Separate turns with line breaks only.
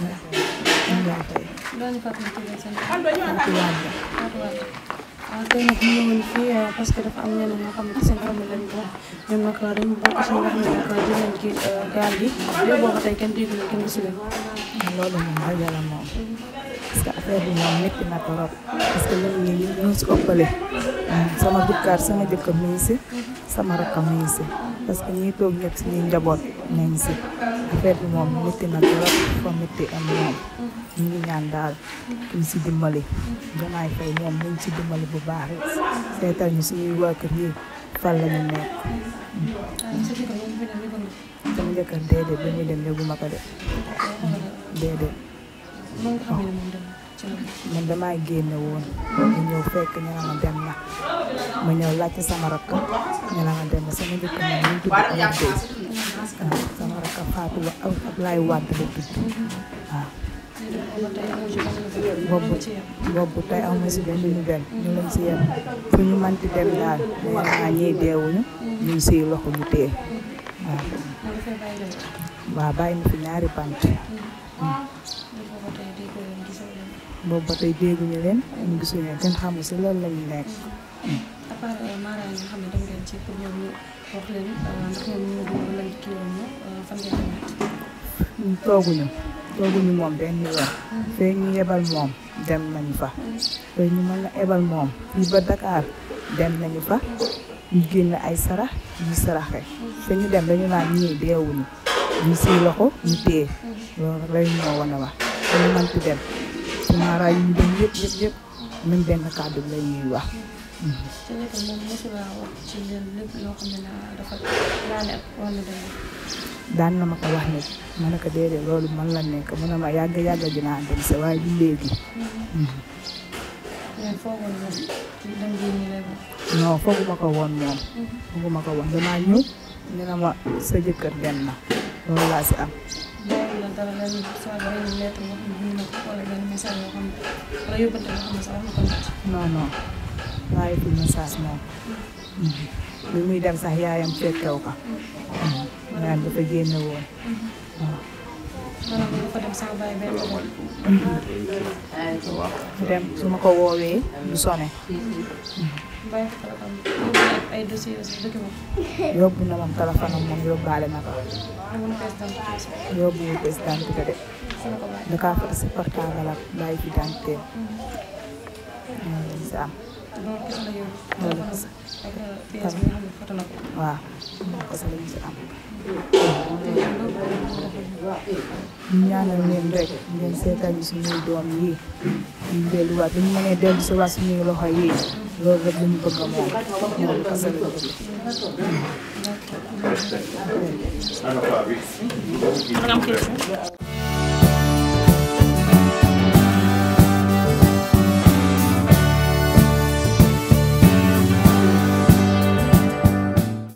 ñu ngi fay.
doon fàttali ci biir seen
tey
nag ñu ñëwoon fii parce que dafa am ñeneen ñoo xam ne ci seen famille lañ ko ñoom nag dañu bokk si nga xam ne nag dinañ ci gaal gi léegi boobu tey kenn déggu leen kenn gisu leen.
loolu moom rajo la moom parce que affaire bi moom métti na trop parce que ñun ñii ñoo si ëppale sama jëkkër sama jëkkër mi ngi si sama rakk mi ngi si parce que ñi toog ñëpp si ñuy njaboot nañ si affaire bi moom métti na trop fa métti am moom ñu ngi ñaan daal ñu si dimbali Diomaye Faye moom ñu si dimbali bu baax rek seetal ñu suñuy waa kër yi fan la ñu nekk. sama jëkkër déedéet ba muy dem yóbbuma ko de déedéet man damaa génne woon ñu ñëw fekk ñu ne ma dem na ma ñëw laajte sama rakk ñu ne ma dem na sama jëkkër moom ñu tudd Abdou sama rakk Fatou Ablaye Wade la tudd waaw boobu tey amu si benn ñu dem ñu leen si yem fu ñu manti dem daal nee naa ñiy deewuñu ñu ngi siy loxo ñu téye waaw bàyyi na fi ñaari bant boobu ba tey dégguñu leen ñu gisuñu leen kenn xamul si loolu la ñu nekk.
à part Mara yi nga xam ne dem ngeen ci pour ñoom ñu wax leen ndax ñoom ñu ngi leen di kii woon fan ngeen demee.
tooguñu moom benn yoon. fee ñu yebal moom dem nañu fa. fee ñu mën a yebal moom fii ba Dakar dem nañu fa ñu génn ay sarax ñu saraxe. fee ñu dem dañu naan ñii deewuñu ñu siy loxo ñu téye loolu rek ñoo wane wax te ñu mënti dem. Mara yi ñu dem yëpp même benn kàddu la ñuy wax.
ci nekk moom mosula wax ci leen lépp loo xam ne dafa laale ak wàllu dem.
daan na ma ko wax nit ma ne ko déedéet loolu man la nekk mu ne ma yàgg dinaa dem si waaye du léegi.
mais foogoon nga ci dem bii nii lay wax.
non fooguma ko woon moom. fooguma ko woon damaa ñëw ñu ne ma sa jëkkër dem na loolu laa si am.
boobu la dara la soit benn lettre boo xam ne bind na ko wala benn message yoo xam ne wala yóbbante boo xam ne sax wax na ko nit.
non waaye fi message moom. bi muy dem sax yaayam fekkew ko. yaayam dafa génne woon. waaw.
maanaam dafa dem sax bàyyi benn bopp.
dem su ma ko woowee du sone.
bàyyi ko téléphone yóbbu na ay dossiers aussi document.
yóbbu na moom téléphone am moom yóbbaale na ko. yóbbu pièce d'identité de. da kaa fàtte si portable ak bàyyi fi d'identité. si am. loolu kese. waaw loolu kese la ñu si am. ñu ñaanal leen rek ngeen seetal ñu suñuy doom yi ñu delluwaat bu ñu mënee dellu si waat suñuy loxo yi loolu rek la ñu bëgg a moom loolu kese la ñu bëgg.